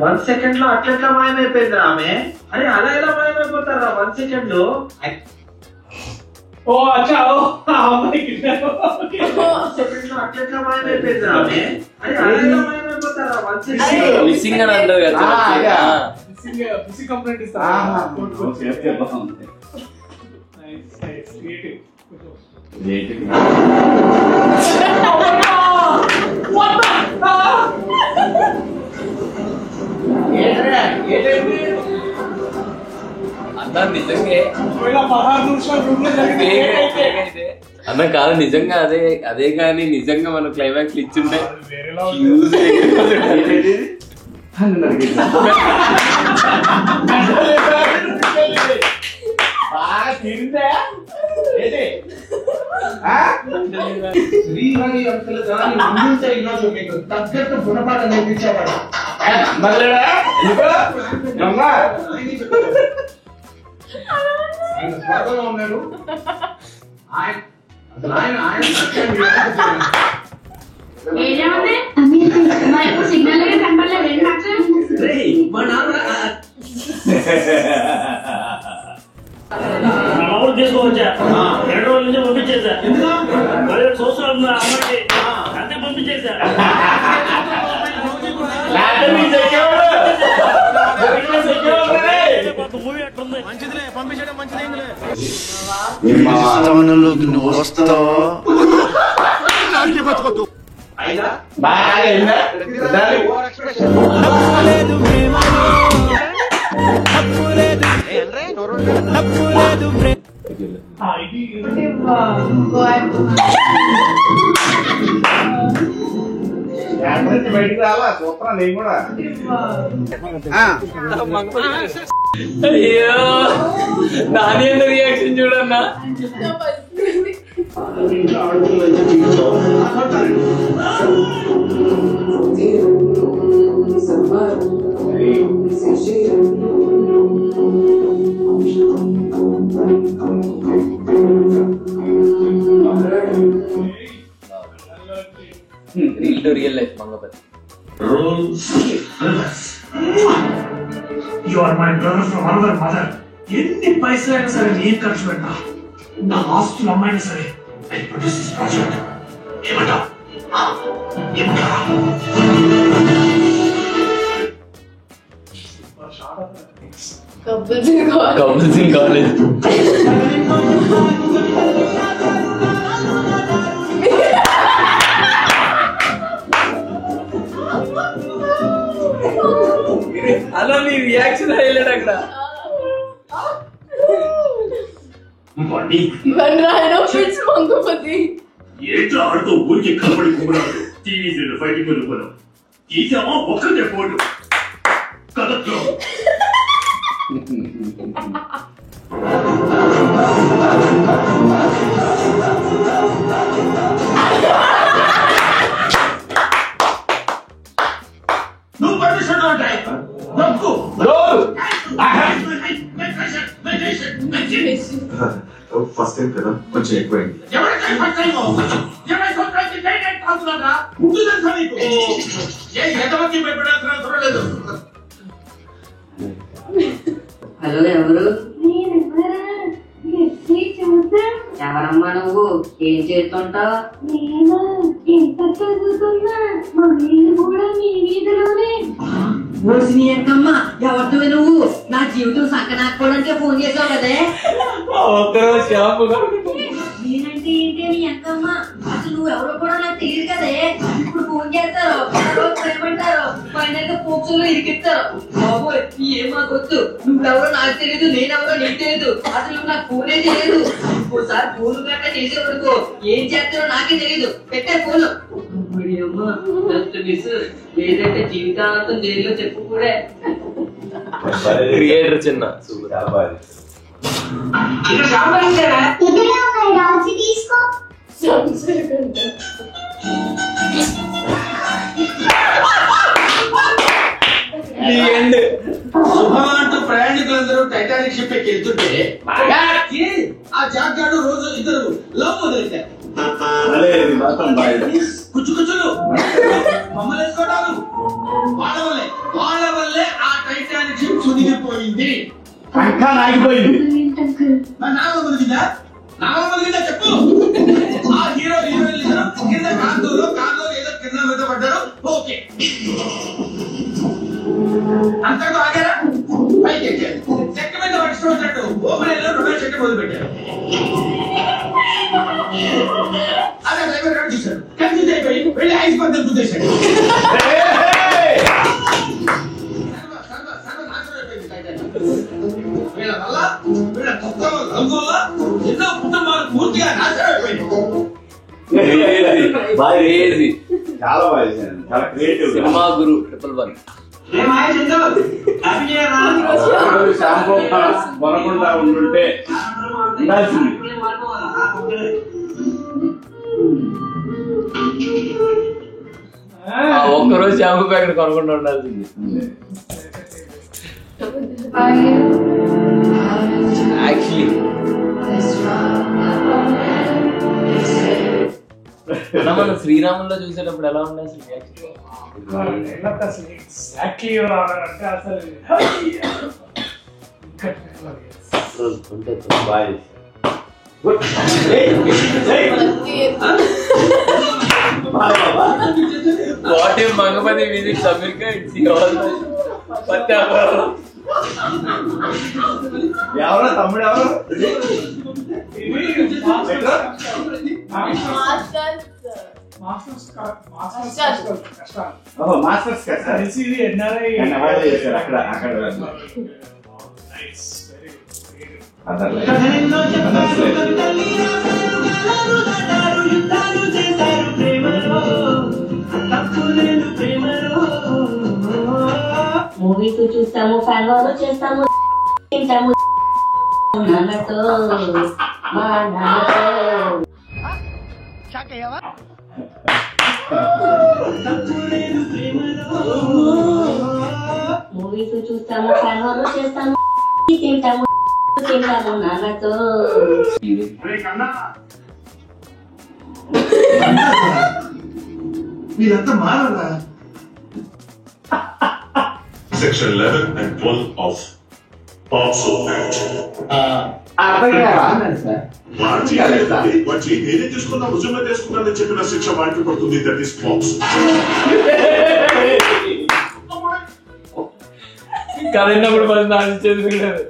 One second లో అట్లా మాయమైపోయింది ఆమె. అరే అలా ఎలా మాయమైపోతారా 1 సెకండ్ లో? ఓ అచ్చా సెకండ్ లో అట్లా మాయమైపోయింది ఆమె. అరే అలా ఎలా మాయమైపోతారా 1 సెకండ్? మిస్సింగ్ అని అంటారు కదా. మిస్సింగ్ కంప్లైంట్ ఇస్తా. అన్న నిజంగా అన్న కాదు, నిజంగా అదే అదే కానీ నిజంగా మనం క్లైమాక్స్ ఇచ్చుంటే తగ్గట్టు గుణపాఠం నేర్పించేవాడు. ఉన్నాడు సిగ్నల్ కనపడలేదు. తీసుకోవచ్చా? 2 రోజుల నుంచి పంపించేసా. 17 సంవత్సరాలు అమ్మాయి అంతే పంపించేసా. మూవీ అట్లుంది. మంచిదిలే, పంపించడం మంచిది. నువ్వు వస్తావు బయటికి రాలా చూస్తున్నా నేను కూడా. అయ్యో నాని రియాక్షన్ చూడన్నా. Reel to real life Mangapathi. You are my brother from another mother. ఎన్ని పైసలైనా సరే నేను ఖర్చు పెట్టా. నా ఆస్తులు అమ్మాయినా సరే I produce this project. ఏమంటా? ఏమంటారా? Couple Singh college. అలా నీ రియాక్షన్ హైలైట్ అక్కడ. ఏంట్రా ఆడుతూ ఊరికి కనబడి కుమ్మరాడు. టీవీ ఫైటింగ్ వెళ్ళిపోయాం. తీసామా ఒక్కటే పోటు కదట్లో. నువ్వు పర్మిషన్ ఉంటాయి. ఫస్ట్ టైం కదా కొంచెం ఎక్కువైంది. హలో ఎవరు? ఎవరమ్మా నువ్వు? ఏం చేస్తుంటావు? నేను ఎంత చదువుతున్నా మా వీళ్ళు కూడా మీ వీధిలోనే. ఎవరితో నువ్వు? నా జీవితం సక్కనాకపోవడానికే ఫోన్ చేసావు కదే. నేనంటే ఏంటి అని ఎంతమ్మా? అసలు నువ్వు ఎవరో కూడా నాకు తెలియదు కదే. ఇప్పుడు ఫోన్ చేస్తారు, ఏమంటారు, ఫైనల్ గా పోక్సులో ఇరికిస్తారు. బాబోయ్ ఏం మాకొద్దు. నువ్వెవరో నాకు తెలియదు, నేనెవరో నీకు తెలియదు. అసలు నాకు ఫోనే తెలియదు. ఇంకోసారి ఫోన్ గట్రా చేసే వరకు ఏం చేస్తారో నాకే తెలియదు. పెట్టే ఫోన్. అమ్మా మిస్ లేదంటే జీవితాంతం జైల్లో చెప్పు కూడా. క్రియేటర్ చిన్న ఇక్కడ సాంబార్ ఇచ్చారా? ఎదురుగా ఉన్నాయిరా, వచ్చి తీసుకో. శుభం అంటూ ప్రయాణికులందరూ టైటానిక్ షిప్ ఎక్కి వెళ్తుంటే బాగా ఆ జాగ్గాడు రోజు ఇద్దరు లవ్ మొదలెట్టారు. కుచ్చుకుచ్చులు మమ్మల్ని వేసుకోవటాలు వాళ్ళ వల్లే ఆ టైటానిక్ షిప్ సునిగిపోయింది. నామం మునిగిందా? చెప్పు. ఆ హీరో హీరోయిన్ కింద కార్లో ఏదో కింద మీద పడ్డారు. ఓకే, అంతకు ఆగారా? పైకి ఎక్కారు. చెక్క మీద పట్టుకున్నట్టు ఓపెన్ రొమాన్స్ చెట్టు మొదలు పెట్టారు. అదే డ్రైవర్ గారు చూశారు. కన్ఫ్యూజ్ అయిపోయి వెళ్ళి ఐస్ పంతులు గుద్దేశాడు. వీళ్ళ వల్ల వీళ్ళ కొత్త రంగుల ఎన్నో కుటుంబాలు పూర్తిగా నాశనం అయిపోయింది. చాలా బాగా చాలా క్రియేటివ్. సినిమా గురు 111. షాంపూ కొనకుండా ఉండుంటే ఉండాల్సింది. ఒక్కరోజు షాంపూ ప్యాకెట్ కొనకుండా ఉండాల్సింది. యాక్చువల్లీ మనం శ్రీరాముల్లో చూసేటప్పుడు ఎలా ఉండే అసలు ఎగ్జాక్ట్లీ అంటే అసలు what if Mangapathi visits America it's ఎవరో తమ్ముడు ఎవరు మాస్టర్స్ మూవీస్ చూస్తాము, ఫ్యాన్ వాళ్ళు చేస్తాము, తింటాము నాన్నతో మా నాన్నతో. మూవీస్ చూస్తాము, ఫ్యాన్ వాళ్ళు చేస్తాము, తింటాము నాన్నతో. మీరంతా మారరా? Section 11 and 12 of POCSO Act. వాటి నేనే తీసుకున్నా రుజువుగా తీసుకున్నానని చెప్పిన శిక్ష వాటికి పడుతుంది. That is POCSO. కదిలినప్పుడు మరి నాకు చదువుకున్నారు.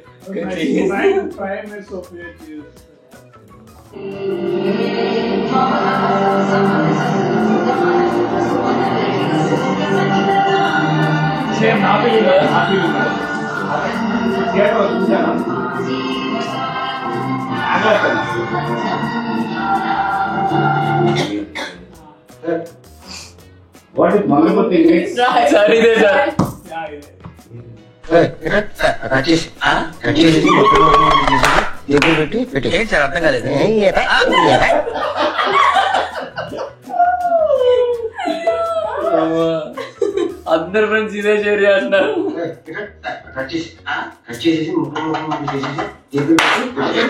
సేమ్ హ్యాపీ థియేటర్ చూసాను. వాట్ ఇస్ మంగపతి సార్ ఇదే సార్. ఏంటి సార్ అర్థం కాలేదు. అందరు ఫ్రెండ్స్ ఇదే షేర్ చేస్తున్నారు.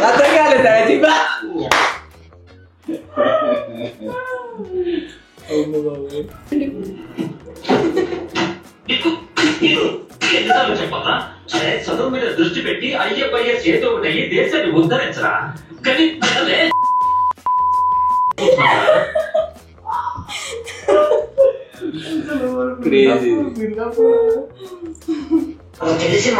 అర్థం కాలేదు. ఎన్నిసార్లు చెప్పాలా? సరే చదువు మీద దృష్టి పెట్టి అయ్యే చేతో అయ్యి దేశాన్ని ఉద్ధరించరా. కానీ క్రేజీ. తెలిసి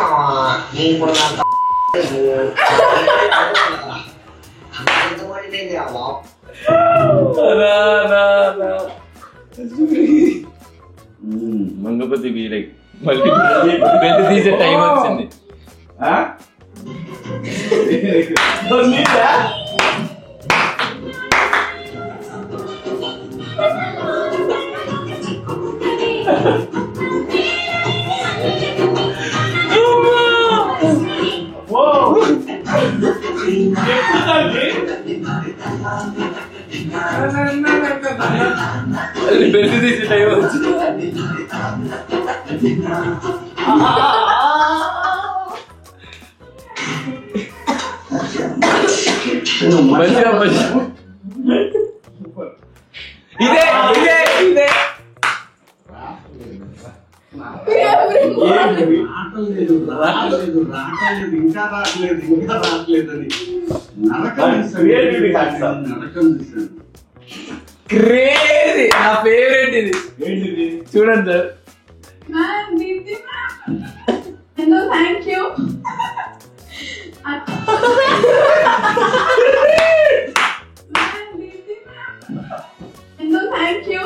మంగపతి వీరై మళ్ళీ పెద్ద తీసే టైం వచ్చింది. బెల్ట్ తీసి టైం వచ్చింది. మంచిగా ఇదే ఇదే ఇదే ఇంకా రావట్లేదు అని క్రేజీ. నా ఫేవరెట్ ఇది. చూడండి sir. Ma'am Deepti ma'am hello thank you ma'am Deepti ma'am hello thank you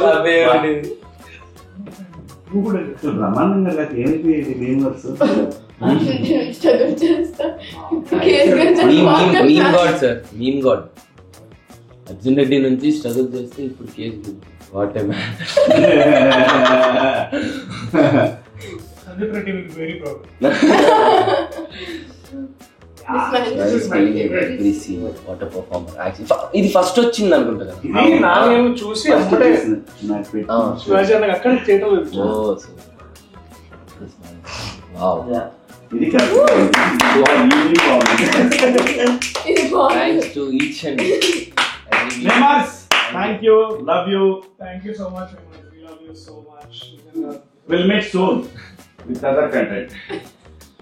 నా ఫేవరెట్ ఇది. బ్రహ్మాండంగా లేకపోతే ఏంటి game works meme god sir, meme god. Arjun Reddy నుంచి స్ట్రగుల్ చేస్తే ఇప్పుడు case. What a man. Sandeep Reddy will be very proud. ఇది ఫస్ట్ వచ్చింది అనుకుంటా కదా. ఇది నానేమో చూసి అప్పుడే శివాజీ అన్న అక్కడ చేయటం లేదు. ఇది thanks to each and thank you, love you, thank you so much. We love you so much. Will meet soon with other content.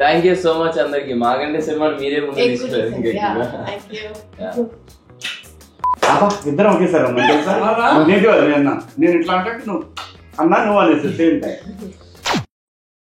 Thank you so much అందరికి. మాకంటే సినిమాని మీరే ముందు తీసుకున్నారు. ఇద్దరం ఒకేసారి అన్నా తెలుసా? నేను ఇట్లా అంటే నువ్వు అన్నా నువ్వు అనేసి సేమ్ టైం